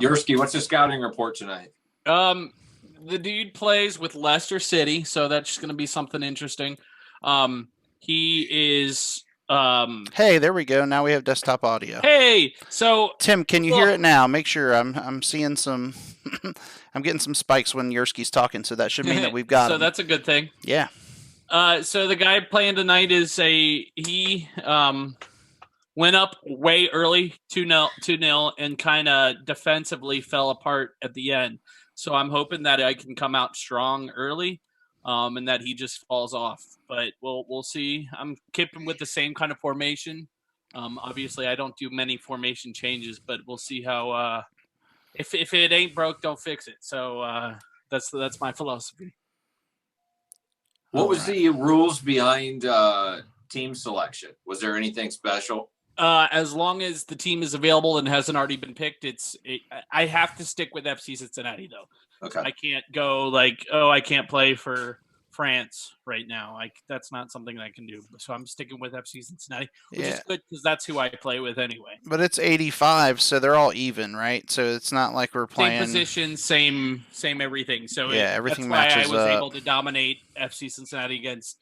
Yursky, what's the scouting report tonight? The dude plays with Leicester City, so that's just going to be something interesting. He is. Hey, there we go. Now we have desktop audio. Hey, so Tim, can you hear it now? Make sure. I'm seeing some. I'm getting some spikes when Yursky's talking, so that should mean that we've got. So him. That's a good thing. Yeah. So the guy playing tonight is he went up way early, 2-0, and kind of defensively fell apart at the end. So I'm hoping that I can come out strong early, and that he just falls off. But we'll see. I'm keeping with the same kind of formation. Obviously, I don't do many formation changes, but we'll see how. If it ain't broke, don't fix it. So that's my philosophy. What was the rules behind team selection? Was there anything special? As long as the team is available and hasn't already been picked, I have to stick with FC Cincinnati though. Okay. I can't go like, I can't play for France right now. That's not something that I can do. So I'm sticking with FC Cincinnati, which is good because that's who I play with anyway. But it's 85, so they're all even, right? So it's not like we're playing same position, same everything. So everything that's matches why I was up. able to dominate FC Cincinnati against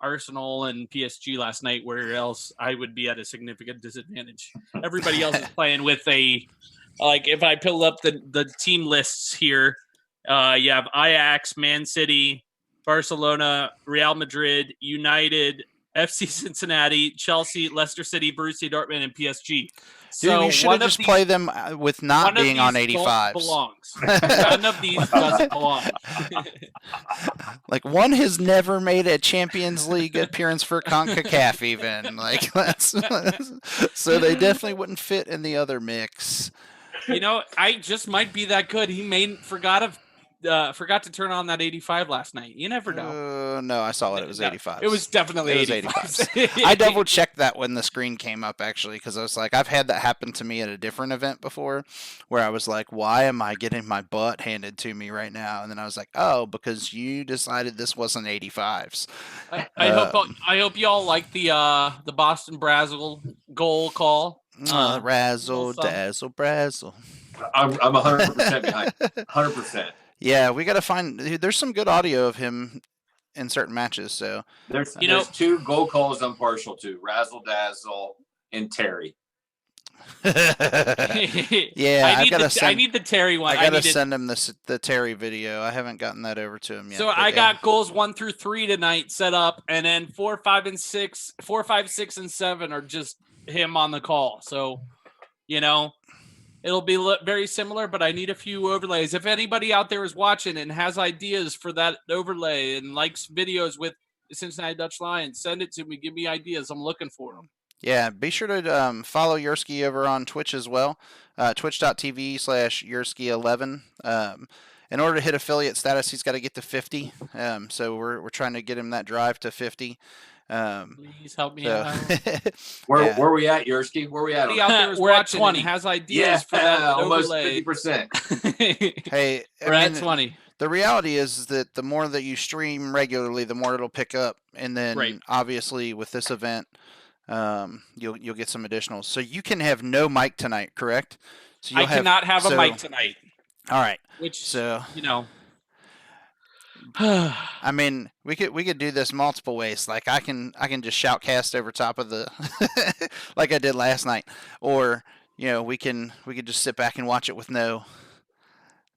Arsenal and PSG last night, where else I would be at a significant disadvantage. Everybody else is playing with if I pull up the team lists here, you have Ajax, Man City, Barcelona, Real Madrid, United, FC Cincinnati, Chelsea, Leicester City, Borussia Dortmund, and PSG. Dude, you should have just played them with not being on 85s. Belongs. None of these doesn't belong. Like, one has never made a Champions League appearance for CONCACAF even. Like, so they definitely wouldn't fit in the other mix. You know, I just might be that good. He forgot to turn on that 85 last night. You never know. No, I saw it. It was 85. It was definitely 85. I double checked that when the screen came up, actually, because I was like, I've had that happen to me at a different event before, where I was like, why am I getting my butt handed to me right now? And then I was like, oh, because you decided this wasn't 85s. I hope y'all like the Boston Brazzle goal call. Razzle, dazzle, brazzle. I'm 100% behind. 100%. Yeah, we got to find. There's some good audio of him in certain matches. So there's two goal calls I'm partial to: Razzle Dazzle and Terry. Yeah, I need the Terry one. I gotta send him the Terry video. I haven't gotten that over to him yet. So I got goals 1 through 3 tonight set up, and then 4, 5, 6, and 7 are just him on the call. So, you know. It'll be very similar, but I need a few overlays. If anybody out there is watching and has ideas for that overlay and likes videos with the Cincinnati Dutch Lions, send it to me. Give me ideas. I'm looking for them. Yeah, be sure to follow Yursky over on Twitch as well, twitch.tv/Yursky11. In order to hit affiliate status, he's got to get to 50. So we're trying to get him that drive to 50. Please help me out. Where are we at, Yursky? Where are we at? We're at 20. Has ideas for that almost overlay. 50%. Hey, we're at 20. The reality is that the more that you stream regularly, the more it'll pick up, and then obviously with this event, you'll get some additionals. So you can have no mic tonight, correct? So I cannot have a mic tonight. All right. I mean, we could do this multiple ways. Like I can just shoutcast over top of the like I did last night, or we could just sit back and watch it with no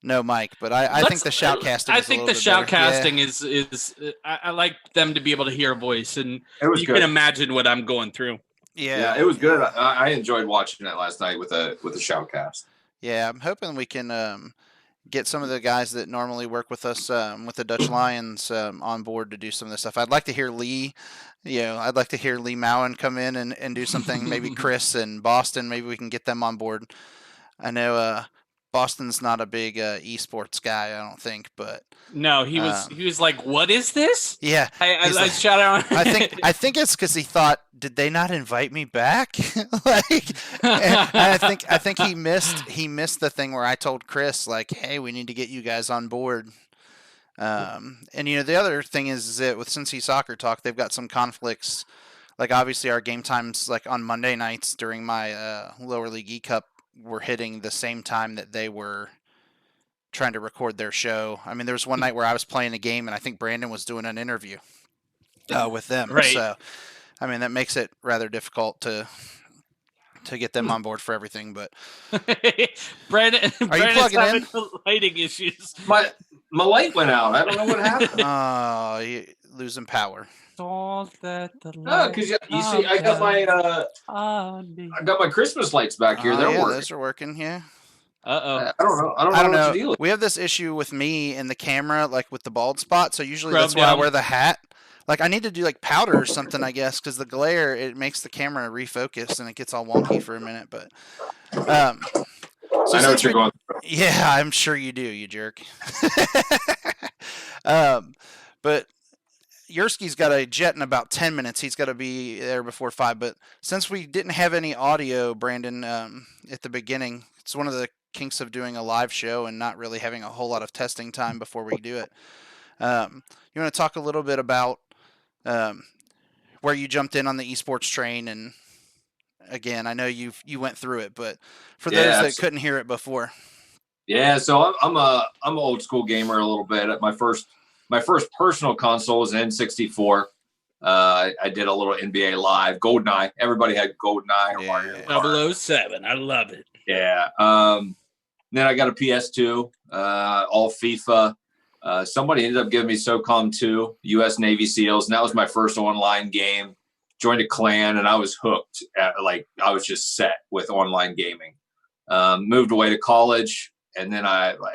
mic. But I think the shoutcasting. I think the shoutcasting is I like them to be able to hear a voice, and you can imagine what I'm going through. Yeah, it was good. I enjoyed watching it last night with a shoutcast. Yeah, I'm hoping we can get some of the guys that normally work with us with the Dutch Lions on board to do some of this stuff. I'd like to hear Lee. I'd like to hear Lee Mowen come in and do something. Maybe Chris and Boston. Maybe we can get them on board. I know Boston's not a big esports guy, I don't think, but no, he was like, "What is this?" Yeah, I shout out. I think it's because he thought, did they not invite me back? I think he missed the thing where I told Chris, like, hey, we need to get you guys on board. And the other thing is that with Cincy Soccer Talk, they've got some conflicts. Like obviously our game times, like on Monday nights during my lower league eCup, were hitting the same time that they were trying to record their show. I mean, there was one night where I was playing a game and I think Brandon was doing an interview with them. Right. So, I mean, that makes it rather difficult to get them on board for everything. But Brandon's plugging having lighting issues. My light went out. I don't know what happened. Oh, you're losing power. Don't let the because you see, I got my Christmas lights back here. They're working. Those are working. Yeah. I don't know. I don't know what to deal with. We have this issue with me and the camera, like with the bald spot. So usually that's why I wear the hat. Like I need to do like powder or something, I guess, because the glare, it makes the camera refocus and it gets all wonky for a minute. But so I know what you're going through. Yeah, I'm sure you do, you jerk. But Yursky's got a jet in about 10 minutes. He's got to be there before 5. But since we didn't have any audio, Brandon, at the beginning, it's one of the kinks of doing a live show and not really having a whole lot of testing time before we do it. You want to talk a little bit about where you jumped in on the esports train? And again, I know you went through it, but for those that couldn't hear it before. Yeah, so I'm an old school gamer a little bit. My first personal console was an N64. I did a little NBA Live, GoldenEye. Everybody had GoldenEye. 007. I love it. Yeah. Then I got a PS2, all FIFA. Somebody ended up giving me SOCOM 2, U.S. Navy SEALs, and that was my first online game. joined a clan, and I was hooked. I was just set with online gaming. Moved away to college, and then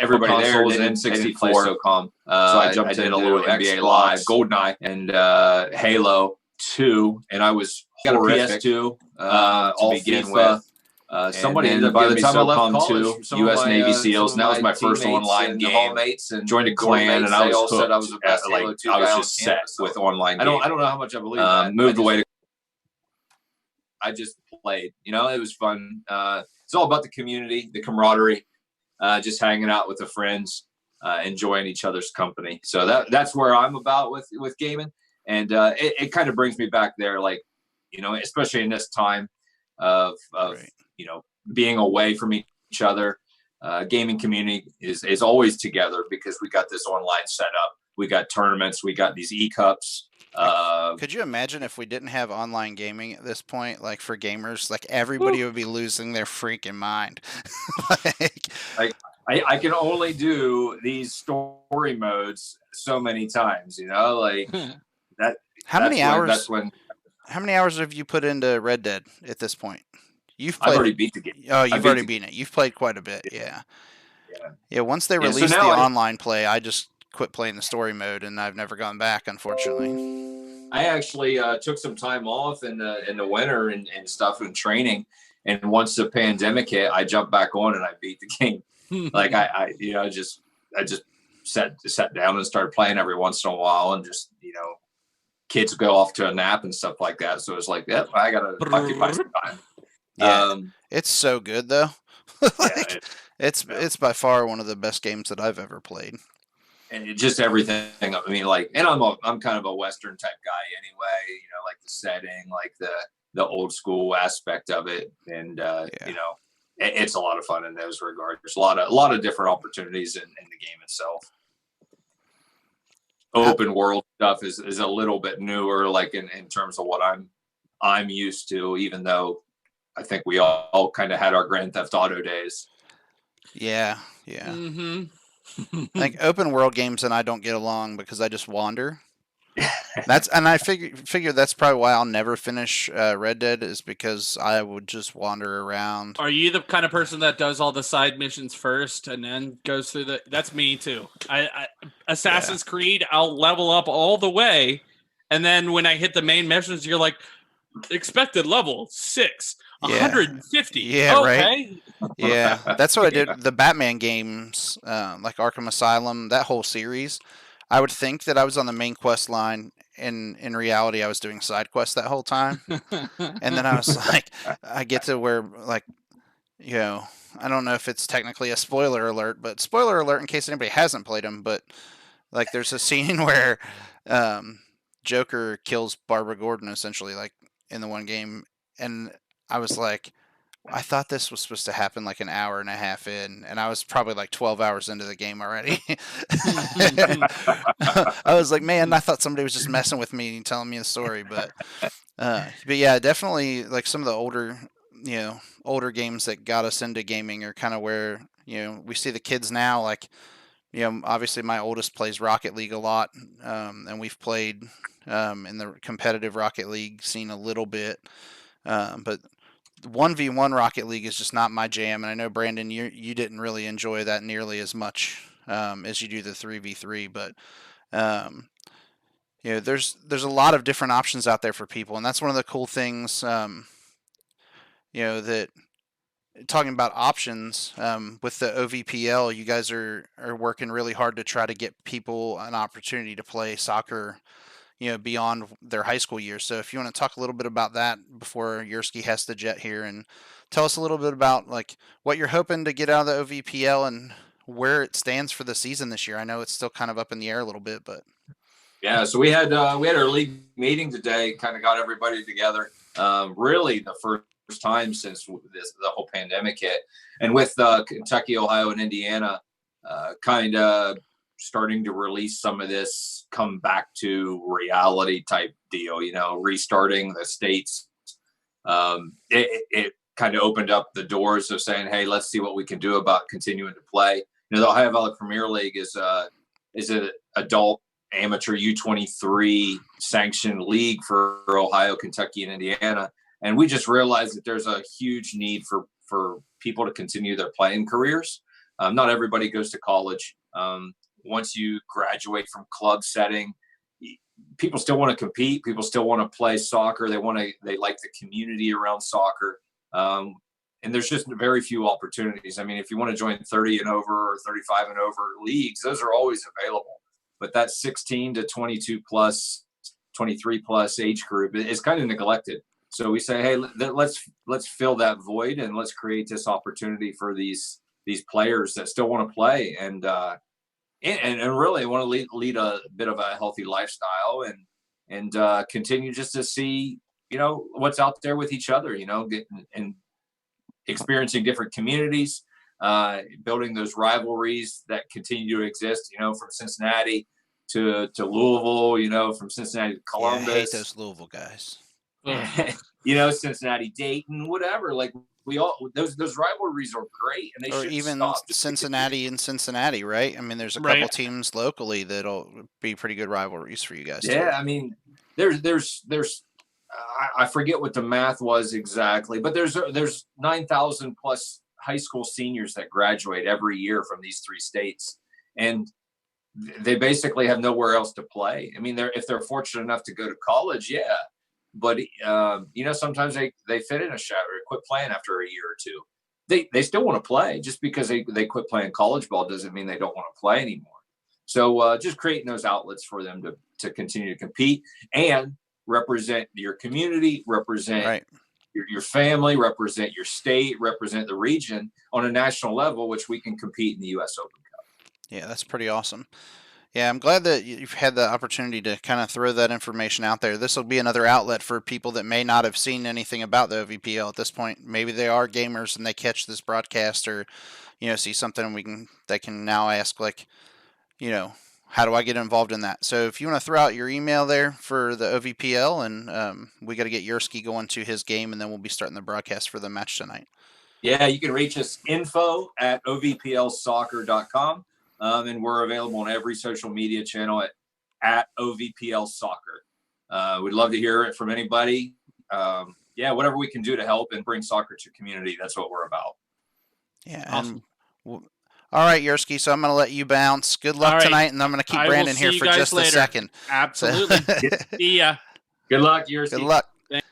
everybody there was N64, SOCOM. So I jumped into a little NBA Live, GoldenEye, and Halo 2, and I was horrific. PS2 to begin FIFA. With. Somebody ended up by the time I left college, U.S. Navy SEALs, and that was my first online game. And joined a clan, and I was hooked. I was just set with online gaming. I don't know how much I believe that. Moved away. I just played. It was fun. It's all about the community, the camaraderie, just hanging out with the friends, enjoying each other's company. So that's where I'm about with gaming, and it kind of brings me back there, especially in this time of right. Being away from each other. Gaming community is always together because we got this online setup. We got tournaments. We got these eCups. Could you imagine if we didn't have online gaming at this point, like for gamers, like everybody would be losing their freaking mind. I can only do these story modes so many times, that. How many hours have you put into Red Dead at this point? I've already beat the game. Oh, you've already beaten it. You've played quite a bit. Yeah. Once they released the online play, I just quit playing the story mode, and I've never gone back, unfortunately. I actually took some time off in the winter and stuff and training, and once the pandemic hit, I jumped back on and I beat the game. I just sat down and started playing every once in a while, and just kids go off to a nap and stuff like that. So it's like, yep, I gotta occupy some time. Yeah, it's so good though. It's by far one of the best games that I've ever played. And just everything. I mean, and I'm kind of a Western type guy anyway. Like the setting, like the old school aspect of it, and it's a lot of fun in those regards. There's a lot of different opportunities in the game itself. Open world stuff is a little bit newer, like in terms of what I'm used to, even though I think we all kind of had our Grand Theft Auto days. Yeah. Mm-hmm. Like open world games and I don't get along because I just wander. I figure that's probably why I'll never finish Red Dead, is because I would just wander around. Are you the kind of person that does all the side missions first and then goes through that's me too. Assassin's Creed, I'll level up all the way, and then when I hit the main missions, you're like, expected level 6, 150. Yeah, okay. Right. Yeah, that's what I did. The Batman games, like Arkham Asylum, that whole series, I would think that I was on the main quest line, and in reality, I was doing side quests that whole time. And then I was like, I get to where, I don't know if it's technically a spoiler alert, but spoiler alert in case anybody hasn't played them. But there's a scene where Joker kills Barbara Gordon essentially, in the one game, and I was like, I thought this was supposed to happen an hour and a half in, and I was probably 12 hours into the game already. I was like, man, I thought somebody was just messing with me and telling me the story, but yeah, definitely some of the older games that got us into gaming are kind of where, we see the kids now, obviously my oldest plays Rocket League a lot, and we've played in the competitive Rocket League scene a little bit, but 1v1 Rocket League is just not my jam, and I know, Brandon, you didn't really enjoy that nearly as much as you do the 3v3, but there's a lot of different options out there for people, and that's one of the cool things, that talking about options, with the OVPL, you guys are working really hard to try to get people an opportunity to play soccer beyond their high school years. So if you want to talk a little bit about that before Yerski has to jet here, and tell us a little bit about what you're hoping to get out of the OVPL and where it stands for the season this year. I know it's still kind of up in the air a little bit, but yeah. So we had our league meeting today, kind of got everybody together. Really the first time since the whole pandemic hit, and with Kentucky, Ohio, and Indiana kind of starting to release some of this come back to reality type deal, restarting the states. It kind of opened up the doors of saying, hey, let's see what we can do about continuing to play. The Ohio Valley Premier League is an adult amateur U23 sanctioned league for Ohio, Kentucky, and Indiana. And we just realized that there's a huge need for people to continue their playing careers. Not everybody goes to college. Once you graduate from club setting, people still want to compete. People still want to play soccer. They like the community around soccer. And there's just very few opportunities. I mean, if you want to join 30 and over or 35 and over leagues, those are always available. But that 16 to 22 plus, 23 plus age group is kind of neglected. So we say, hey, let's fill that void and let's create this opportunity for these players that still want to play and really want to lead a bit of a healthy lifestyle and continue just to see, what's out there with each other, and experiencing different communities, building those rivalries that continue to exist, from Cincinnati to Louisville, from Cincinnati to Columbus. Yeah, I hate those Louisville guys. Cincinnati, Dayton, whatever. Like those rivalries are great, and they or should even stop Cincinnati and Cincinnati, right? I mean, there's a couple teams locally that'll be pretty good rivalries for you guys. Yeah, too. I mean, there's I forget what the math was exactly, but there's 9,000 plus high school seniors that graduate every year from these three states, and they basically have nowhere else to play. I mean, if they're fortunate enough to go to college, yeah. But sometimes they fit in a shot or quit playing after a year or two. They still want to play. Just because they quit playing college ball doesn't mean they don't want to play anymore. So just creating those outlets for them to continue to compete and represent your community, represent your family, represent your state, represent the region on a national level, which we can compete in the U.S. Open Cup. Yeah, that's pretty awesome. Yeah, I'm glad that you've had the opportunity to kind of throw that information out there. This will be another outlet for people that may not have seen anything about the OVPL at this point. Maybe they are gamers and they catch this broadcast or, see something and they can now ask how do I get involved in that? So if you want to throw out your email there for the OVPL and we got to get Yerski going to his game and then we'll be starting the broadcast for the match tonight. Yeah, you can reach us info@ovplsoccer.com. And we're available on every social media channel at OVPL Soccer. We'd love to hear it from anybody. Whatever we can do to help and bring soccer to community, that's what we're about. Yeah. Awesome. All right, Yerski, so I'm going to let you bounce. Good luck tonight, and I'm going to keep Brandon here for just a second. Absolutely. See ya. Good luck, Yerski. Good luck. Thanks.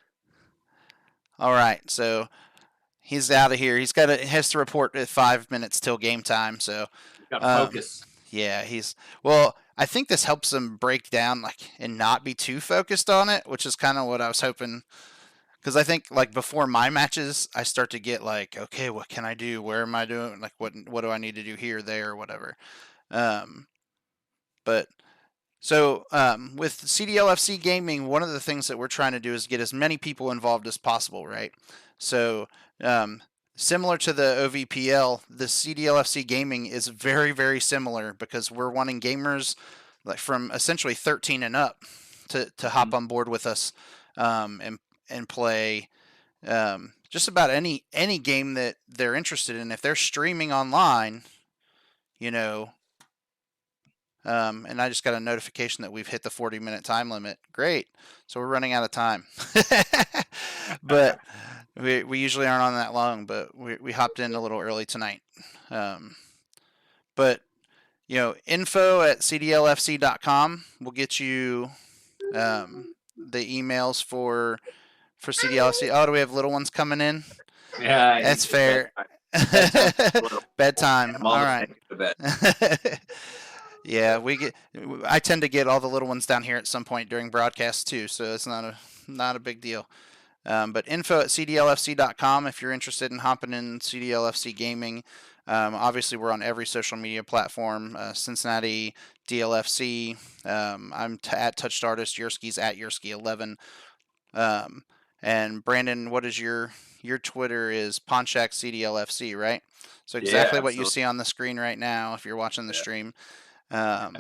All right, so he's out of here. He has to report at 5 minutes till game time, so got to focus. Yeah, I think this helps him break down and not be too focused on it, which is kind of what I was hoping. Because I think before my matches, I start to get okay, what can I do? Where am I doing? What do I need to do here, there, or whatever? With CDLFC Gaming, one of the things that we're trying to do is get as many people involved as possible, right? So similar to the OVPL, the CDLFC Gaming is very, very similar because we're wanting gamers from essentially 13 and up to hop on board with us and play just about any game that they're interested in. If they're streaming online, and I just got a notification that we've hit the 40-minute time limit. Great. So we're running out of time. But we usually aren't on that long, but we hopped in a little early tonight. Info@cdlfc.com will get you the emails for CDLFC. Oh, do we have little ones coming in? Yeah. That's fair. Bedtime. All right. Yeah, I tend to get all the little ones down here at some point during broadcasts too, so it's not a big deal. But info@cdlfc.com if you're interested in hopping in CDLFC Gaming. Obviously, we're on every social media platform. Cincinnati, DLFC. I'm at Touched Artist. Yerski's at Yerski11. And Brandon, what is your Twitter is Ponchak CDLFC, right? So exactly what you see on the screen right now if you're watching the stream. So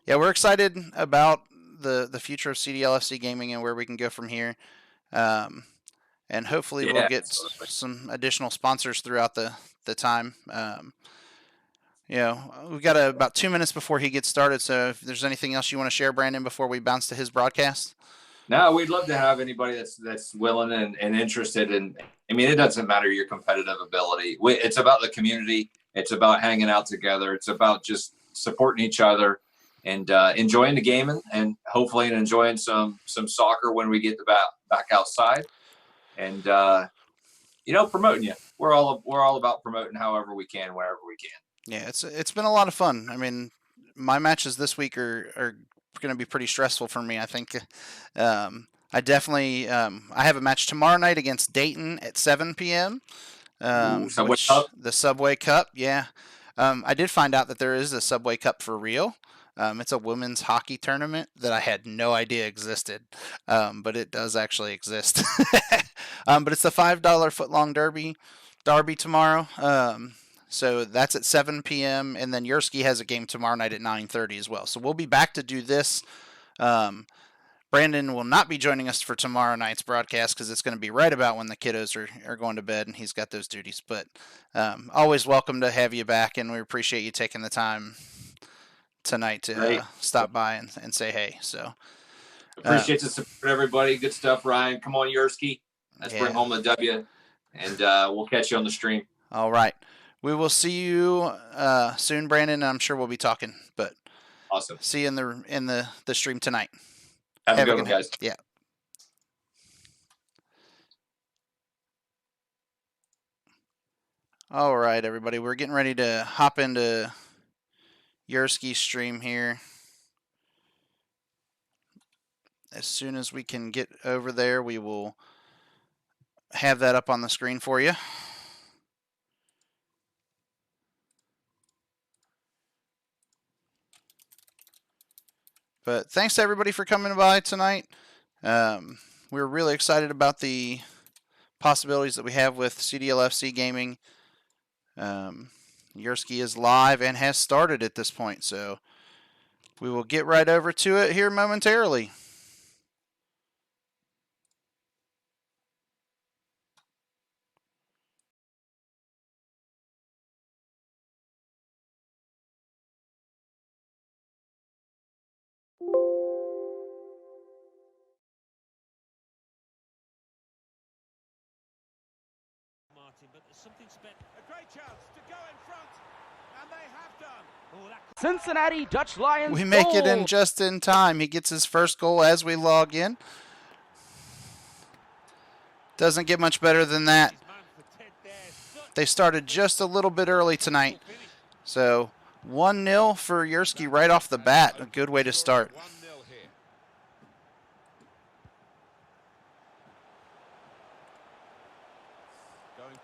yeah, we're excited about the future of CDLFC Gaming and where we can go from here. And hopefully we'll get some additional sponsors throughout the time. you know, we've got about 2 minutes before he gets started. So if there's anything else you want to share, Brandon, before we bounce to his broadcast. No, we'd love to have anybody that's willing and interested in. I mean, it doesn't matter your competitive ability. It's about the community. It's about hanging out together. It's about just supporting each other and enjoying the game and hopefully enjoying some soccer when we get back outside and promoting you. We're all about promoting however we can, wherever we can. Yeah, it's been a lot of fun. I mean, my matches this week are going to be pretty stressful for me. I think I definitely I have a match tomorrow night against Dayton at 7 p.m. Subway Cup? The Subway Cup, yeah. I did find out that there is a Subway Cup for real. It's a women's hockey tournament that I had no idea existed, but it does actually exist. But it's the $5 footlong derby tomorrow. So that's at 7 p.m. And then Yerski has a game tomorrow night at 9:30 as well. So we'll be back to do this. Brandon will not be joining us for tomorrow night's broadcast because it's going to be right about when the kiddos are going to bed and he's got those duties. But always welcome to have you back, and we appreciate you taking the time tonight to stop by and say hey. So appreciate the support, everybody. Good stuff, Ryan. Come on, Yerski. Let's bring home the W, and we'll catch you on the stream. All right. We will see you soon, Brandon. I'm sure we'll be talking. But awesome. See you in the stream tonight. Have a good one, guys. Yeah. All right, everybody. We're getting ready to hop into Yerski's stream here. As soon as we can get over there, we will have that up on the screen for you. But thanks to everybody for coming by tonight. We're really excited about the possibilities that we have with CDLFC gaming. Yerski is live and has started at this point, so we will get right over to it here momentarily. But there's something a great chance to go in front, and they have done. Cincinnati Dutch Lions. We make it in just in time. He gets his first goal as we log in. Doesn't get much better than that. They started just a little bit early tonight. So 1-0 for Yerski right off the bat. A good way to start.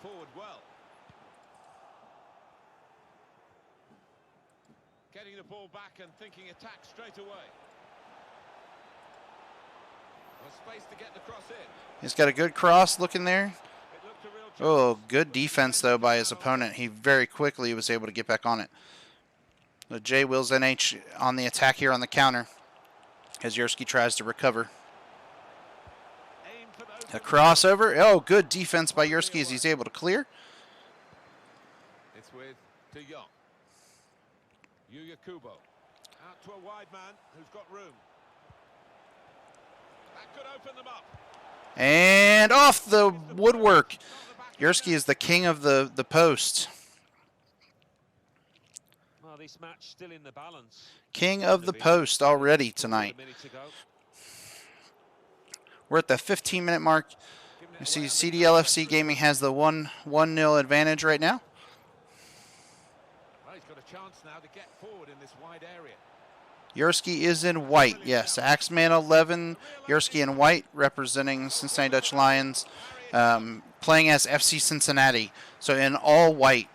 Forward well. Getting the ball back and thinking attack straight away. Space to get the cross in. He's got a good cross looking there. Oh, good defense though by his opponent. He very quickly was able to get back on it. So J Wills NH on the attack here on the counter as Yerski tries to recover. A crossover. Oh, good defense by Yerski as he's able to clear. It's with De Jong. Yuya Kubo. Out to a wide man who's got room. That could open them up. And off the woodwork. Yerski is the king of the post. Well, this match still in the balance. King of the post already tonight. We're at the 15-minute mark. You see CDLFC Gaming has the 1-0 advantage right now. Well, he's got a chance now to get forward in this wide area. Yerski is in white. Yes, Axeman 11, Yerski in white, representing Cincinnati Dutch Lions, playing as FC Cincinnati. So in all white.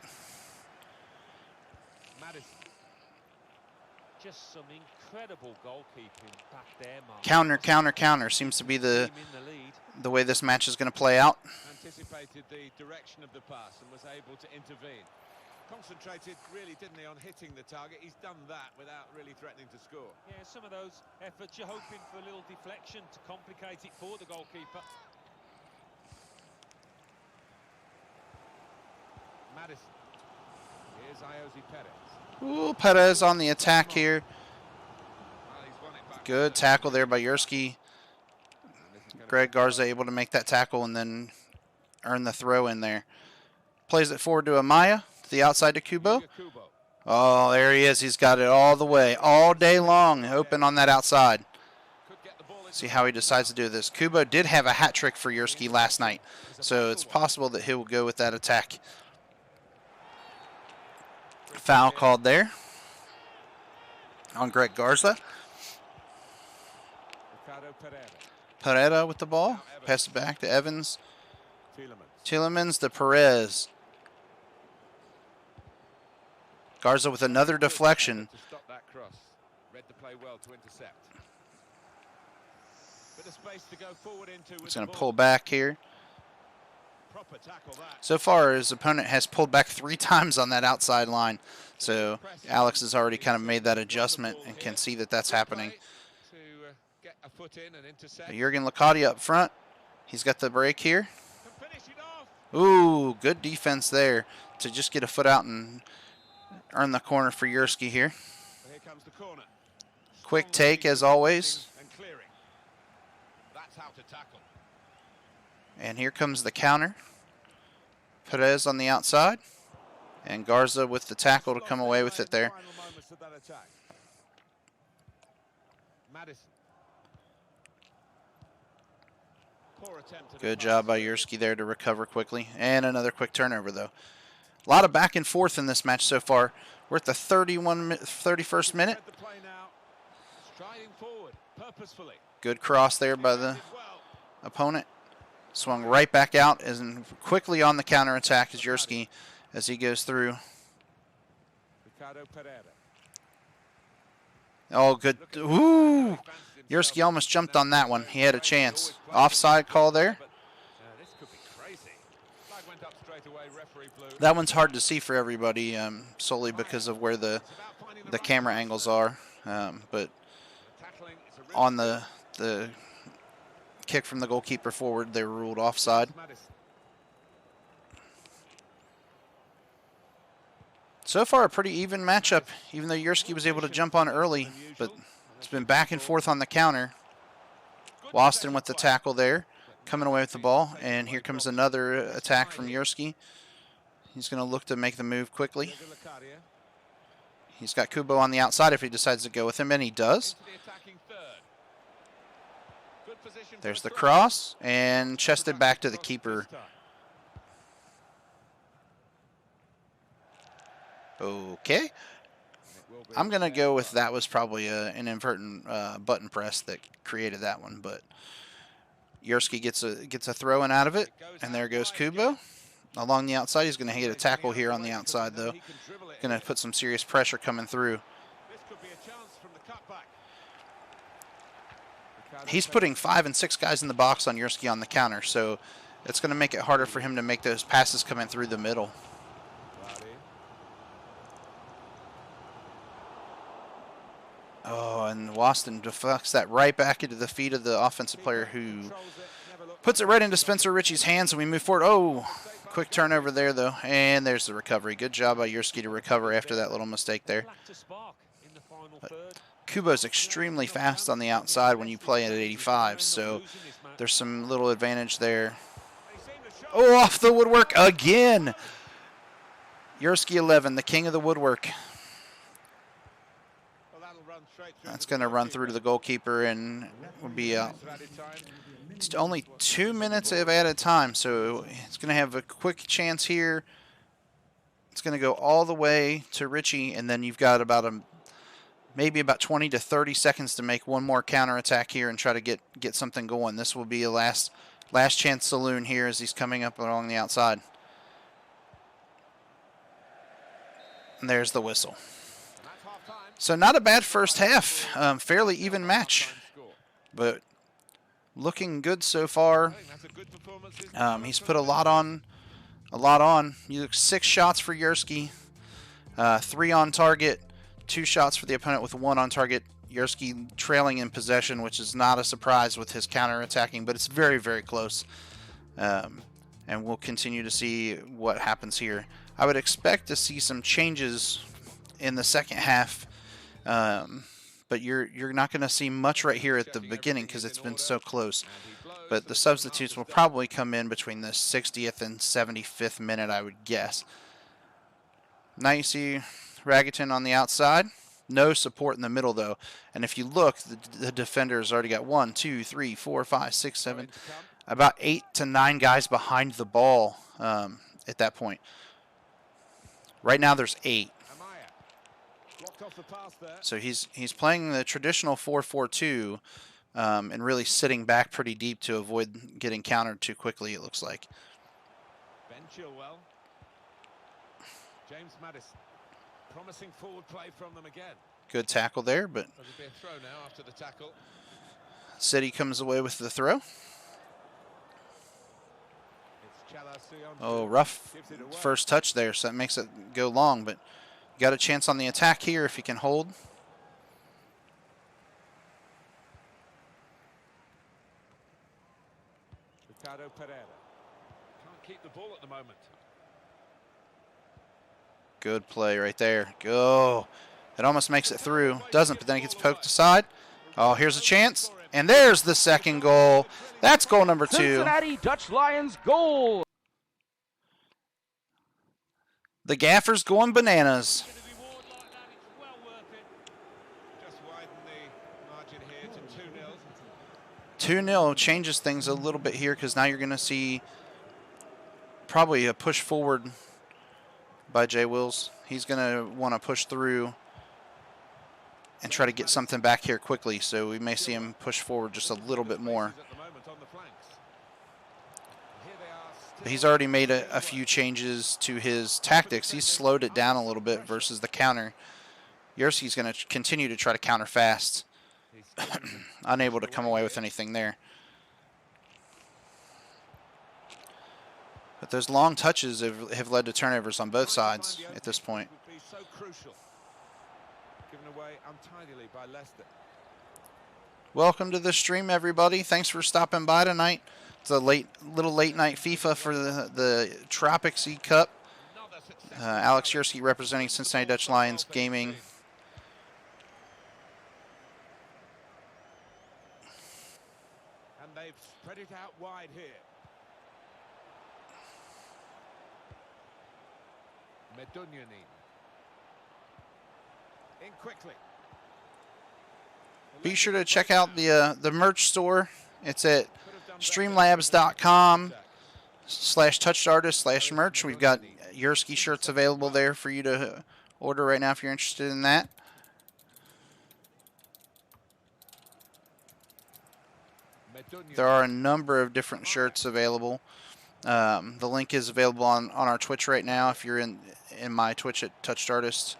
Just some incredible goalkeeping back there, Mark. Counter seems to be the way this match is going to play out. Anticipated the direction of the pass and was able to intervene. Concentrated, really, didn't he, on hitting the target. He's done that without really threatening to score. Yeah, some of those efforts, you're hoping for a little deflection to complicate it for the goalkeeper. Madison. Here's Iosi Perez. Ooh, Perez on the attack here. Well, he's won it back. Good tackle there by Yerski. And this is gonna Greg be- Garza able to make that tackle and then earn the throw in there. Plays it forward to Amaya, to the outside to Kubo. Kubo. Oh, there he is. He's got it all the way, all day long, open on that outside. Could get the ball into See how he decides to do this. Kubo did have a hat trick for Yerski last night, so it's possible that he will go with that attack. Foul called there on Greg Garza. Ricardo Pereira. Pereira with the ball. Pass it back to Evans. Tielemans. Tielemans to Perez. Garza with another deflection. To stop that cross. Read the play well to intercept. Bit of space to go forward into. He's going to pull back here. Proper tackle that. So far, his opponent has pulled back 3 times on that outside line. So Alex has already kind of made that adjustment and can see that that's happening. To get a foot in and intercept. Jurgen Licati up front. He's got the break here. Can finish it off. Ooh, good defense there to just get a foot out and earn the corner for Yerski here. Here comes the corner. Quick take as always. And clearing. That's how to tackle. And here comes the counter. Perez on the outside. And Garza with the tackle to come away with it there. Final moments of that attack. Madison. Poor attempt at Good a job pass. by Yerski there to recover quickly. And another quick turnover, though. A lot of back and forth in this match so far. We're at the 31st minute. Read the play now. Striding forward purposefully. Good cross there by the Did well. opponent. Swung right back out and quickly on the counterattack is Yerski as he goes through. Ricardo Pereira. Oh, good. Ooh! Yerski almost jumped on that one. He had a chance. Offside call there. This could be crazy. Flag went up straight away. Referee blew. That one's hard to see for everybody solely because of where the It's about finding the right camera balance angles there. are. But Tackling is a risk. on the kick from the goalkeeper forward, they were ruled offside. Madison. So far, a pretty even matchup, even though Yerski was able to jump on early, but it's been back and forth on the counter. Waston with the tackle there, coming away with the ball, and here comes another attack from Yerski. He's going to look to make the move quickly. Jurgen Licati. He's got Kubo on the outside if he decides to go with him, and he does. Into the attacking third. Good position for There's a the throw. cross, and chested back to the keeper. Okay. I'm going to go with that was probably an inadvertent button press that created that one, but Yerski gets a throw in out of it, and there goes Kubo. Along the outside, he's going to get a tackle here on the outside, though. Going to put some serious pressure coming through. This could be a chance from the cutback. Ricardo He's Pereira. putting 5 and 6 guys in the box on Yerski on the counter, so it's going to make it harder for him to make those passes coming through the middle. Vardy. Oh, and Waston deflects that right back into the feet of the offensive player who Controls it, never looked puts it right into Spencer Ritchie's hands, and we move forward. Oh, quick turnover there, though, and there's the recovery. Good job by Yerski to recover after that little mistake there. Lacked a spark in the final third. Kubo's extremely fast on the outside when you play at 85, so there's some little advantage there. Oh, off the woodwork again. Yerski 11, the king of the woodwork. Well, that'll run straight through That's to going to the run through to the goalkeeper and will be out. goalkeeper. Added time. It's only 2 minutes of added time, so it's going to have a quick chance here. It's going to go all the way to Ritchie, and then you've got about maybe about 20 to 30 seconds to make one more counterattack here and try to get something going. This will be a last chance saloon here as he's coming up along the outside. And there's the whistle. And that's half time. So not a bad first half. Fairly even match, Score. but looking good so far. I think that's a good performance, isn't it? He's put a lot on. You look 6 shots for Yerski, 3 on target, 2 shots for the opponent with 1 on target. Yerski trailing in possession, which is not a surprise with his counter-attacking, but it's very, very close. And we'll continue to see what happens here. I would expect to see some changes in the second half, but you're not going to see much right here at the beginning because it's been so close. But the substitutes will probably come in between the 60th and 75th minute, I would guess. Now you see Ragaton on the outside. No support in the middle, though. And if you look, the defender's already got 1, 2, 3, 4, 5, 6, 7, about 8 to 9 guys behind the ball at that point. Right now there's 8. So he's playing the traditional 4-4-2 and really sitting back pretty deep to avoid getting countered too quickly, it looks like. Ben Chilwell. James Maddison. Promising forward play from them again. Good tackle there, but There'll be a throw now after the tackle. City comes away with the throw. Oh, rough first touch there, so that makes it go long, but got a chance on the attack here if he can hold. Ricardo Pereira. Can't keep the ball at the moment. Good play right there. Go. It almost makes it through. Doesn't, but then it gets poked aside. Oh, here's a chance. And there's the second goal. That's goal number 2. Cincinnati Dutch Lions goal. The Gaffer's going bananas. Just widen the margin here to 2-0. 2-0 changes things a little bit here because now you're going to see probably a push forward by Jay Wills. He's going to want to push through and try to get something back here quickly, so we may see him push forward just a little bit more. But he's already made a few changes to his tactics. He's slowed it down a little bit versus the counter. Yerski's going to continue to try to counter fast. Unable to come away with anything there. But those long touches have led to turnovers on both sides at this point. Welcome to the stream, everybody. Thanks for stopping by tonight. It's a little late night FIFA for the Tropics eCup. Alex Yerski representing Cincinnati Dutch Lions Gaming. And they've spread it out wide here. Medunyanin. In quickly. Be sure to check out the merch store. It's at streamlabs.com/touchedartist/merch. We've got Yerski shirts available there for you to order right now if you're interested in that. There are a number of different shirts available. The link is available on our Twitch right now if you're in my Twitch at Touched Artist.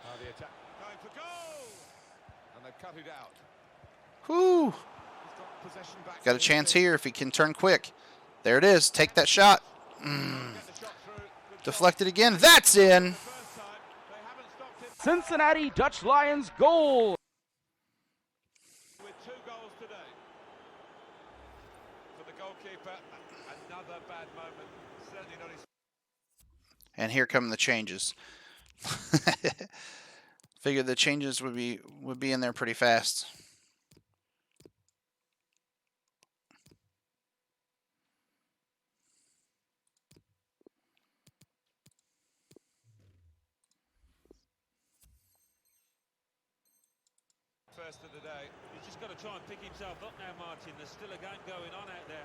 Whoo! Got a chance here if he can turn quick. There it is. Take that shot. Deflected again. That's in. Cincinnati Dutch Lions goal. With 2 goals today. For the goalkeeper, another bad moment. Certainly not his. And here come the changes. Figured the changes would be in there pretty fast. First of the day. He's just got to try and pick himself up now, Martin. There's still a game going on out there.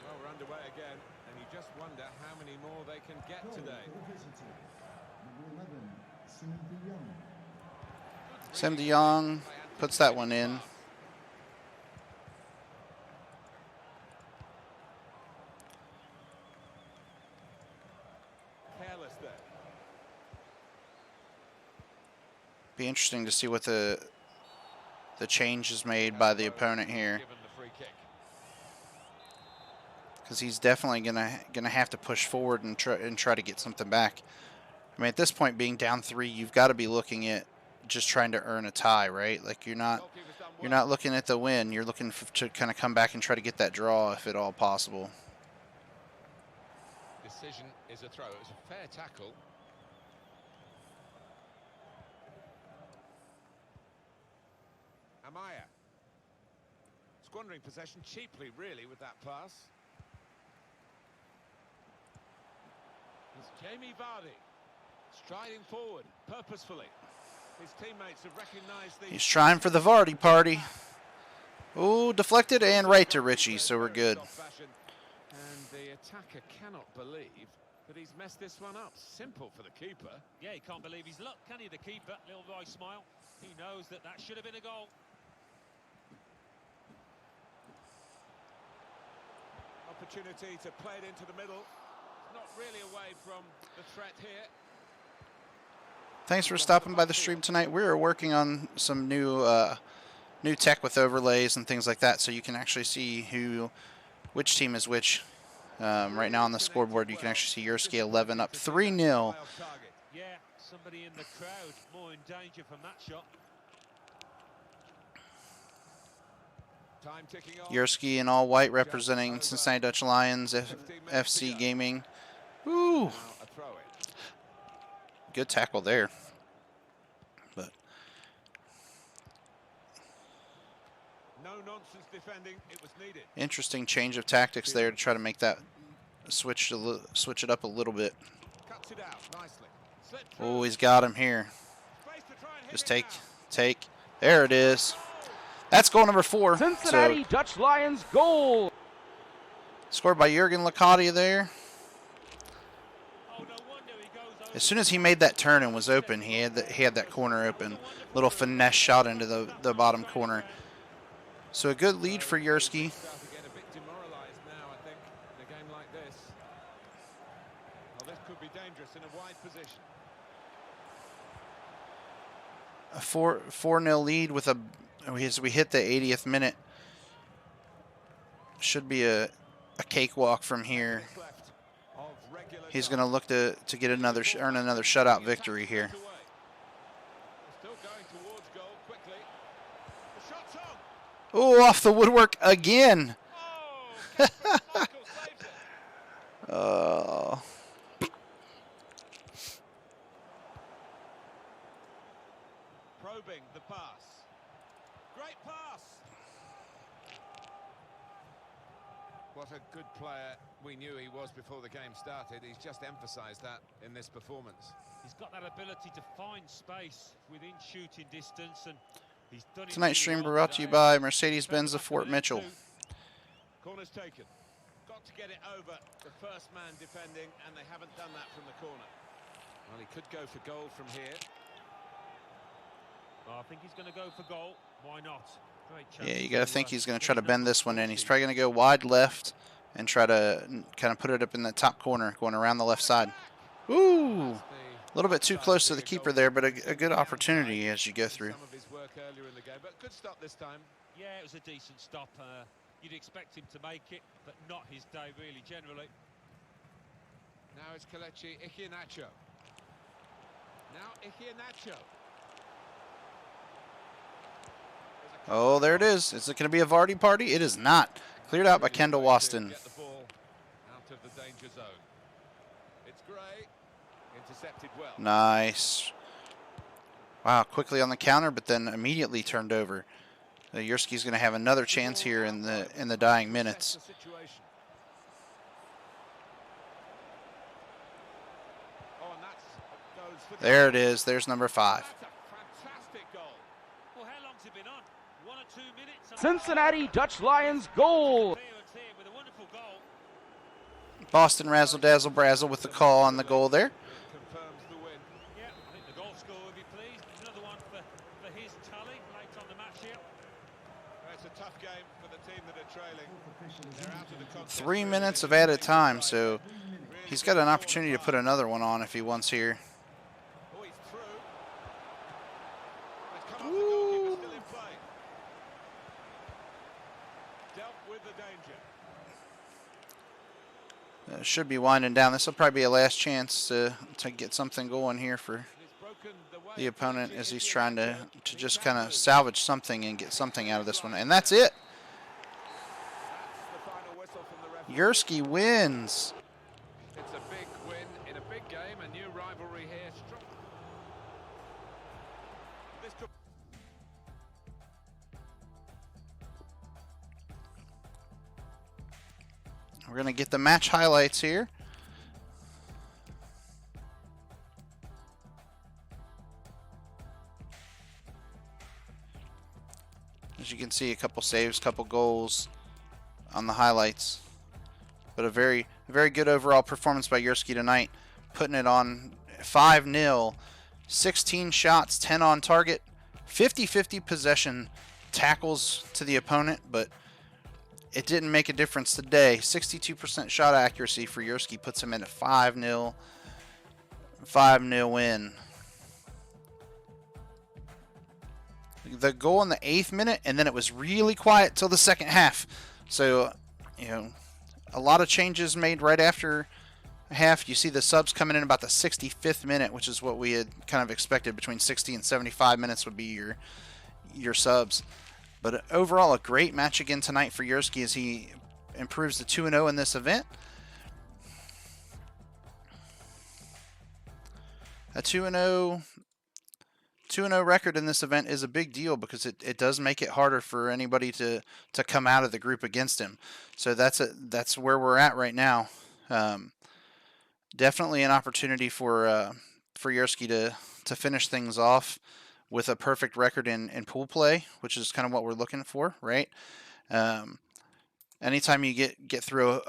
Well, we're underway again, and you just wonder how many more they can get today. Sam DeYoung puts that one in. Careless there. Be interesting to see what the change is made by the opponent here, Given the free kick. because he's definitely gonna have to push forward and try to get something back. I mean, at this point, being down 3, you've got to be looking at just trying to earn a tie, right? Like you're not looking at the win. You're looking to kind of come back and try to get that draw if at all possible. Decision is is a throw. It was a fair tackle. Amaya. Squandering possession cheaply, really, with that pass. It's Jamie Vardy. Striding forward, purposefully. His teammates have recognised the... He's trying for the Vardy party. Ooh, deflected and right to Richie, so we're good. And the attacker cannot believe that he's messed this one up. Simple for the keeper. Yeah, he can't believe his luck, can he, the keeper? Little boy smile. He knows that that should have been a goal. Opportunity to play it into the middle. Not really away from the threat here. Thanks for stopping by the stream tonight. We're working on some new tech with overlays and things like that, so you can actually see which team is which. Right now on the scoreboard, you can actually see Yerski 11 up 3-0. Yeah, somebody in the crowd more in danger from that shot. Time ticking on. Yerski in all white representing Cincinnati Dutch Lions FC Gaming. Ooh, Now a throw in. good tackle there. But No nonsense defending. It was needed. interesting change of tactics there to try to make that switch it up a little bit. Cuts it out nicely. Slipped Oh, through. he's got him here. Space to try and hit Just it now. take. There it is. That's goal number 4. Cincinnati So Dutch Lions goal. scored by Jurgen Lacotti there. Oh, no wonder he goes over. As soon as he made that turn and was open, he had that corner open. Little finesse shot into the bottom corner. So a good lead for Yerski. Start to get a bit demoralised now, I think, in a game like this. Well, this could be dangerous in a wide position. A 4-0 lead with as we hit the 80th minute. Should be a cakewalk from here. Minutes left of regular He's time. going to look to get earn another shutout victory here. Still going towards goal quickly. The shot's on. Oh, off the woodwork again. Oh, Michael saves it. Oh. Probing the pass. Great pass. What a good player we knew he was before the game started. He's just emphasised that in this performance. He's got that ability to find space within shooting distance, and he's done it. Tonight's stream really well brought to you today. by Mercedes-Benz of Fort Mitchell. Corner's taken. Got to get it over the first man defending, and they haven't done that from the corner. Well, he could go for goal from here. Well, I think he's going to go for goal. Why not? Great chance. Yeah, you got to think he's going to try to bend this one in. He's probably going to go wide left and try to kind of put it up in the top corner, going around the left side. Ooh, a little bit too close to the keeper there, but a good opportunity as you go through. Some of his work earlier in the game, but good stop this time. Yeah, it was a decent stop. You'd expect him to make it, but not his day, really, generally. Now it's Kelechi Iheanacho. Now Iheanacho. Oh, there it is. Is it going to be a Vardy party? It is not. Cleared out by Kendall Waston. Get the ball out of the danger zone. It's Gray. Intercepted well. Nice. Wow, quickly on the counter, but then immediately turned over. Yerski's going to have another chance here in the dying minutes. Assess the situation. Oh, and goes for There goal. it is. There's number 5. That's a fantastic goal. Well, how long's it been on? 1 or 2 minutes? Cincinnati Dutch Lions goal. Clearance here with a wonderful goal. Boston razzle dazzle brazzle with the call on the goal there. Confirms the win. Yeah, I think the goal scorer will be pleased. Another one for his tally late on the match here. Well, it's a tough game for the team that are trailing. They're out of the contest. 3 minutes of added time, so he's got an opportunity to put another one on if he wants here. Oh, he's through. It's come off the goalkeeper, still in play. Dealt with the danger. Should be winding down. This will probably be a last chance to get something going here for He's broken the way the opponent of as he's Iheanacho. trying to just kind of salvage something and get something out of this one. And that's it. That's the final whistle from the referee. Yerski wins. It's a big win We're going to get the match highlights here. As you can see, a couple saves, couple goals on the highlights. But a very, very good overall performance by Yerski tonight, putting it on 5-0, 16 shots, 10 on target, 50-50 possession, tackles to the opponent, but it didn't make a difference today. 62% shot accuracy for Yerski puts him in a 5-0 win. The goal in the 8th minute, and then it was really quiet till the second half. So, you know, a lot of changes made right after half. You see the subs coming in about the 65th minute, which is what we had kind of expected. Between 60 and 75 minutes would be your subs. But overall, a great match again tonight for Yerski as he improves to 2-0 in this event. A 2-0 record in this event is a big deal because it does make it harder for anybody to come out of the group against him. So that's where we're at right now. Definitely an opportunity for Yerski to finish things off with a perfect record in pool play, which is kind of what we're looking for, right? Anytime you get through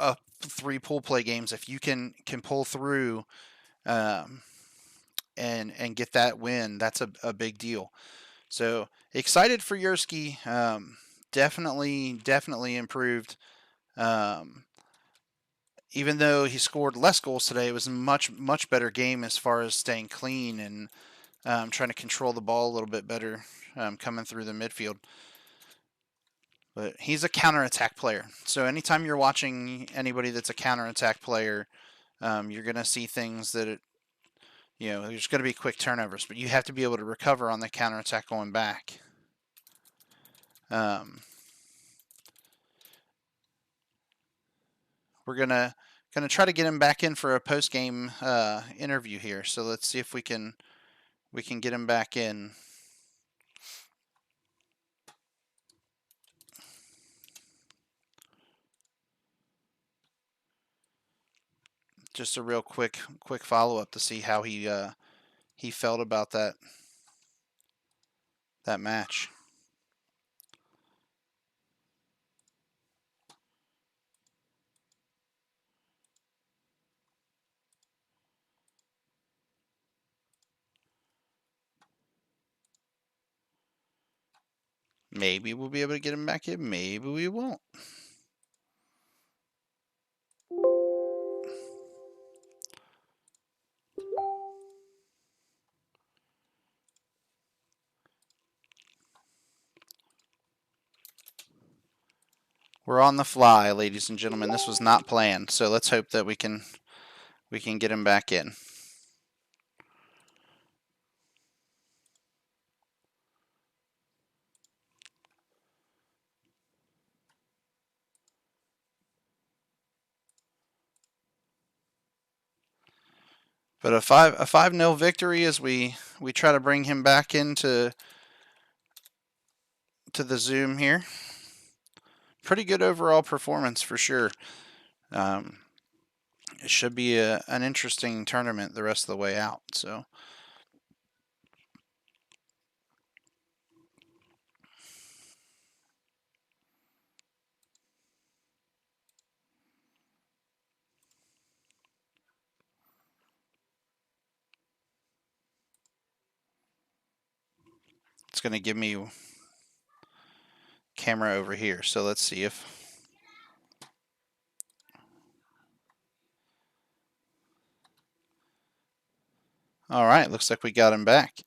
3 pool play games, if you can pull through and get that win, that's a big deal. So excited for Yerski. Definitely improved. Even though he scored less goals today, it was a much better game as far as staying clean and trying to control the ball a little bit better coming through the midfield. But he's a counterattack player. So anytime you're watching anybody that's a counterattack player, you're going to see things that, there's going to be quick turnovers, but you have to be able to recover on the counterattack going back. We're gonna try to get him back in for a post-game interview here. So let's see if we can get him back in. Just a real quick follow-up to see how he felt about that match. Maybe we'll be able to get him back in. Maybe we won't. We're on the fly, ladies and gentlemen. This was not planned, so let's hope that we can get him back in. But a 5-0 victory as we try to bring him back into the Zoom here. Pretty good overall performance for sure. It should be an interesting tournament the rest of the way out. So it's going to give me camera over here. So let's see if... All right, looks like we got him back.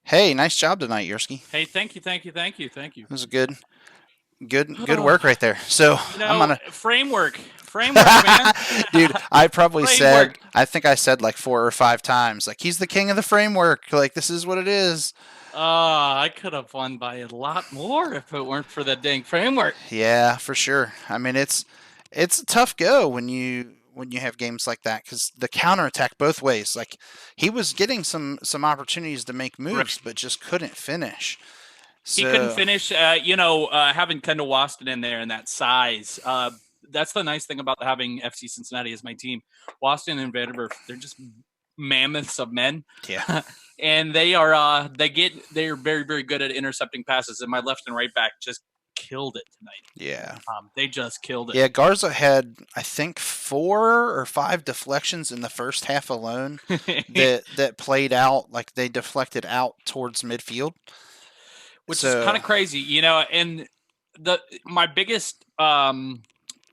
Hey, nice job tonight, Yerski. Hey, thank you. It was good work right there. So I'm gonna framework, man. Dude, I probably Framework. I think I said like 4 or 5 times, like, he's the king of the framework. Like, this is what it is. I could have won by a lot more if it weren't for that dang framework. Yeah, for sure. I mean, it's a tough go when you have games like that, because the counterattack both ways. Like, he was getting some opportunities to make moves, Right. but just couldn't finish. So, He couldn't finish. Having Kendall Waston in there and that size, that's the nice thing about having FC Cincinnati as my team. Boston and Vanderbilt, they're just mammoths of men. Yeah. And they're very, very good at intercepting passes. And my left and right back just killed it tonight. Yeah. They just killed it. Yeah, Garza had, I think, 4 or 5 deflections in the first half alone that played out, like they deflected out towards midfield. Which is kind of crazy, and my biggest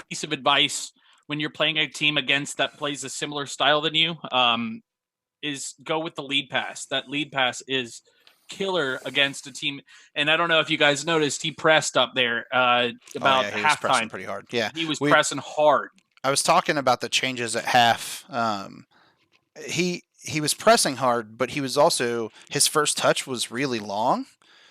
piece of advice when you're playing a team against that plays a similar style than you is go with the lead pass. That lead pass is killer against a team. And I don't know if you guys noticed, he pressed up there about he was pressing halftime. pretty hard. Yeah, he was pressing hard. I was talking about the changes at half. He was pressing hard, but he was also, his first touch was really long.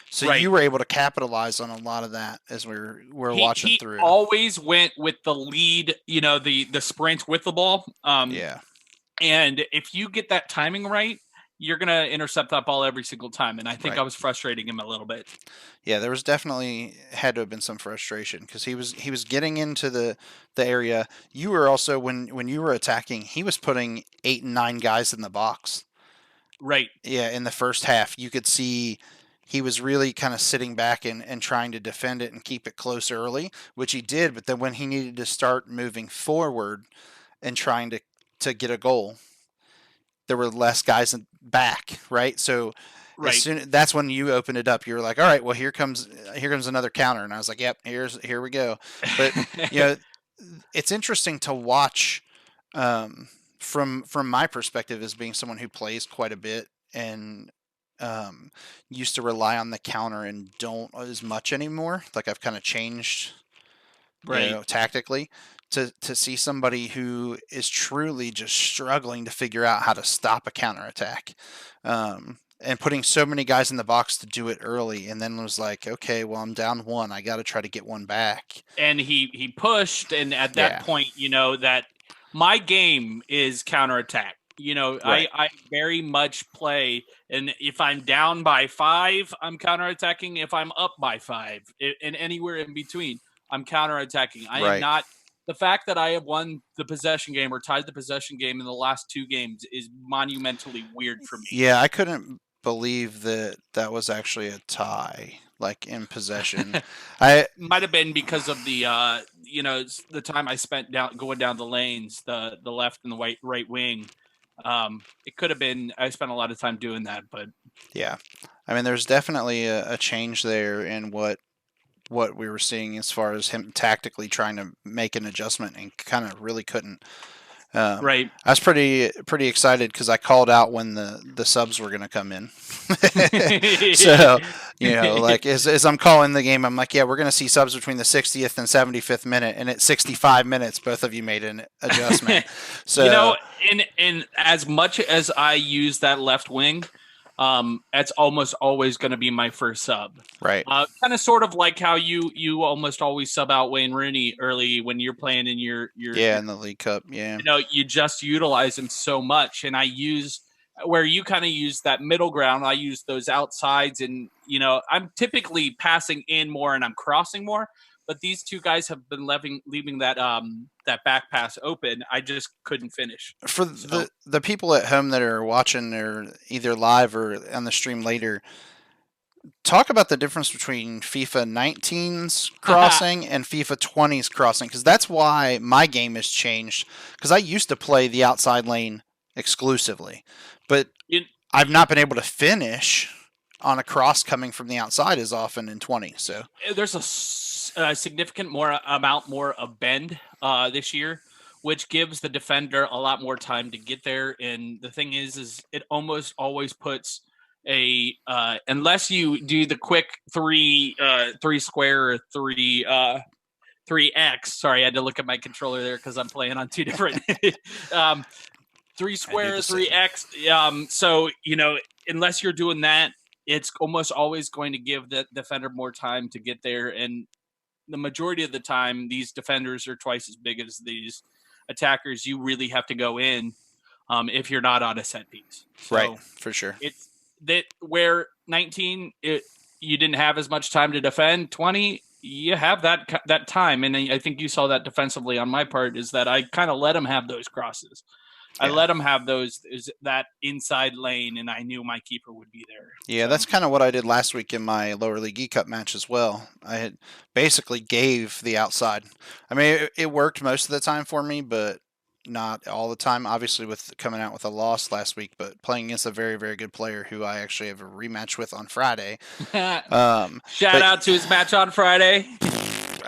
So you were able to capitalize on a lot of that as we're watching through. He always went with the lead, the sprint with the ball. Yeah. And if you get that timing right, you're going to intercept that ball every single time. And I think I was frustrating him a little bit. Yeah, there was definitely had to have been some frustration because he was getting into the area. You were also, when you were attacking, he was putting 8 and 9 guys in the box. Right. Yeah, in the first half, you could see he was really kind of sitting back and trying to defend it and keep it close early, which he did. But then when he needed to start moving forward and trying to get a goal, there were less guys back, right? So that's when you opened it up. You were like, all right, well, here comes another counter. And I was like, yep, here we go. But, it's interesting to watch from my perspective as being someone who plays quite a bit and used to rely on the counter and don't as much anymore. Like I've kind of changed, tactically to see somebody who is truly just struggling to figure out how to stop a counterattack. And putting so many guys in the box to do it early, and then was like, okay, well, I'm down 1. I got to try to get one back. And he pushed, and at that point, that my game is counterattack. I very much play, and if I'm down by 5, I'm counterattacking. If I'm up by 5, and anywhere in between, I'm counterattacking. I am not. The fact that I have won the possession game or tied the possession game in the last 2 games is monumentally weird for me. Yeah, I couldn't believe that was actually a tie, like in possession. I might have been because of the the time I spent going down the lanes, the left and the right wing. It could have been I spent a lot of time doing that, but yeah, I mean, there's definitely a change there in what we were seeing as far as him tactically trying to make an adjustment and kind of really couldn't. Right. I was pretty excited because I called out when the subs were going to come in. So, like as I'm calling the game, I'm like, yeah, we're going to see subs between the 60th and 75th minute. And at 65 minutes, both of you made an adjustment. So, and as much as I use that left wing, that's almost always going to be my first sub. Right. Kind of sort of like how you almost always sub out Wayne Rooney early when you're playing in your in the League Cup. Yeah. You just utilize him so much, and I use where you kind of use that middle ground. I use those outsides, and I'm typically passing in more and I'm crossing more. But these 2 guys have been leaving that back pass open. I just couldn't finish. For the people at home that are watching or either live or on the stream later, talk about the difference between FIFA 19's crossing and FIFA 20's crossing, because that's why my game has changed. Because I used to play the outside lane exclusively, but I've not been able to finish on a cross coming from the outside as often in 20. So there's a significant amount more of bend this year, which gives the defender a lot more time to get there. And the thing is it almost always puts unless you do the quick 3 square or 3X. Sorry, I had to look at my controller there because I'm playing on 2 different 3 square, 3X. So unless you're doing that, it's almost always going to give the defender more time to get there. And the majority of the time, these defenders are twice as big as these attackers. You really have to go in if you're not on a set piece. So right, for sure. It's that where 19, you didn't have as much time to defend. 20, you have that time, and I think you saw that defensively on my part, is that I kind of let them have those crosses. I let them have that inside lane, and I knew my keeper would be there. Yeah, So, that's kind of what I did last week in my lower league eCup match as well. I had basically gave the outside. I mean, it worked most of the time for me, but not all the time. Obviously, with coming out with a loss last week, but playing against a very, very good player who I actually have a rematch with on Friday. shout out to his match on Friday.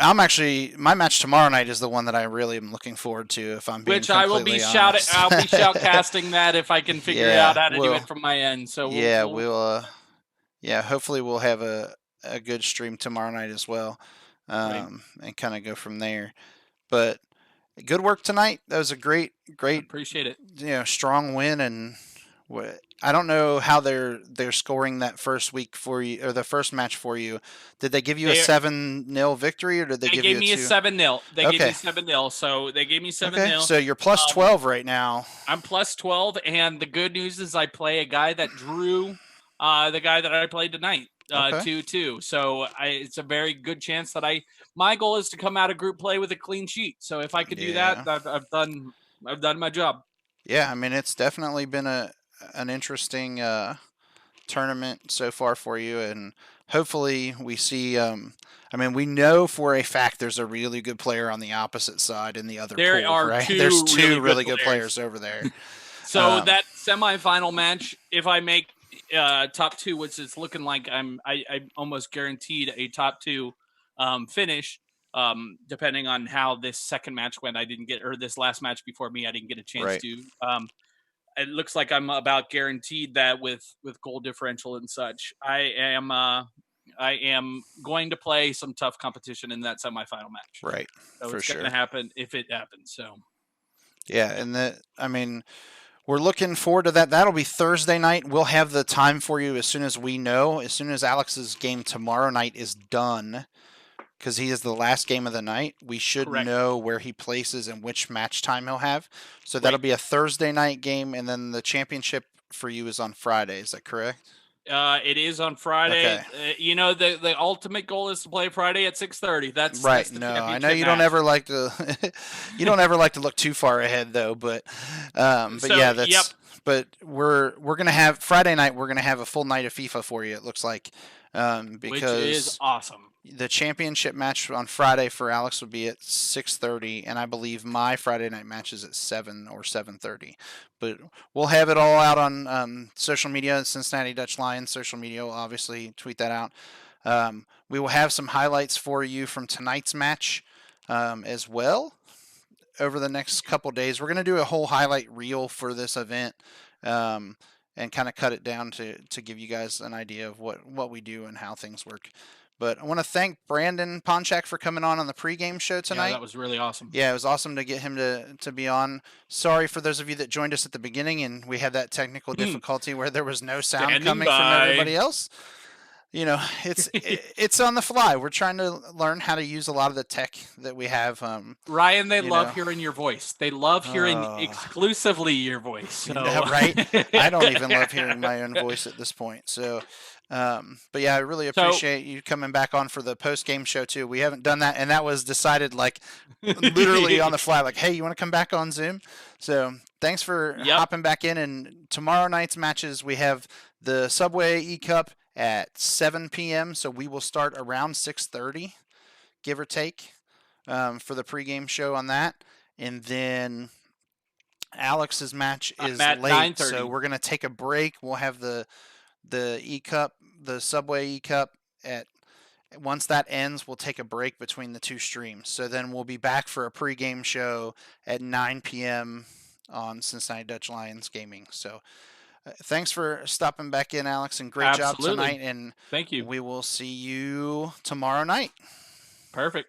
My match tomorrow night is the one that I really am looking forward to. If I'm being Which I will be honest. I'll be shoutcasting that if I can figure out how to do it from my end. So hopefully we'll have a good stream tomorrow night as well, and kind of go from there. But good work tonight. That was a great, appreciate it. Strong win, and I don't know how they're scoring that first week for you, or the first match for you. Did they give you a 7-0 victory, or did they give you a 2? They gave me a 7-0. They gave me 7-0. So they gave me 7-0. Okay, so you're plus 12 right now. I'm plus 12, and the good news is I play a guy that drew the guy that I played tonight, 2-2. So it's a very good chance that my goal is to come out of group play with a clean sheet. So if I could do that, I've done my job. Yeah, I mean, it's definitely been an interesting tournament so far for you, and hopefully we see. I mean, we know for a fact there's a really good player on the opposite side in the other pool, right? There's two really good players over there. So that semifinal match, if I make top 2, which is looking like I'm almost guaranteed a top 2 finish. Depending on how this second match went, this last match before me, I didn't get a chance to. It looks like I'm about guaranteed that with goal differential and such. I am going to play some tough competition in that semifinal match. Right. So for it's sure. going to happen if it happens. So. Yeah, and we're looking forward to that. That'll be Thursday night. We'll have the time for you as soon as we know. As soon as Alex's game tomorrow night is done, because he is the last game of the night, we should know where he places and which match time he'll have. So that'll be a Thursday night game, and then the championship for you is on Friday. Is that correct? It is on Friday. Okay. The ultimate goal is to play Friday at 6:30. That's right. That's the no, I know championship you match. don't ever like to. You don't ever like to look too far ahead, though. But yeah, that's. Yep. But we're gonna have Friday night. We're gonna have a full night of FIFA for you. It looks like, because which is awesome. The championship match on Friday for Alex would be at 6:30, and I believe my Friday night match is at 7 or 7:30. But we'll have it all out on social media. Cincinnati Dutch Lions social media will obviously tweet that out. We will have some highlights for you from tonight's match as well over the next couple days. We're going to do a whole highlight reel for this event. And kind of cut it down to give you guys an idea of what we do and how things work. But I want to thank Brandon Ponchak for coming on the pregame show tonight. Yeah, that was really awesome. Yeah, it was awesome to get him to be on. Sorry for those of you that joined us at the beginning and we had that technical difficulty where there was no sound coming from everybody else. It's on the fly. We're trying to learn how to use a lot of the tech that we have. Ryan, they love hearing your voice. They love hearing exclusively your voice. So. Right? I don't even love hearing my own voice at this point. So, but yeah, I really appreciate you coming back on for the post-game show too. We haven't done that, and that was decided like literally on the fly. Like, hey, you want to come back on Zoom? So thanks for hopping back in. And tomorrow night's matches, we have the Subway eCup at 7 p.m. So we will start around 6:30, give or take, for the pregame show on that. And then Alex's match is late, 9:30. so we're gonna take a break. We'll have the eCup, the Subway eCup once that ends, we'll take a break between the two streams. So then we'll be back for a pregame show at 9 p.m. on Cincinnati Dutch Lions Gaming. So thanks for stopping back in, Alex, and great job tonight. And thank you. We will see you tomorrow night. Perfect.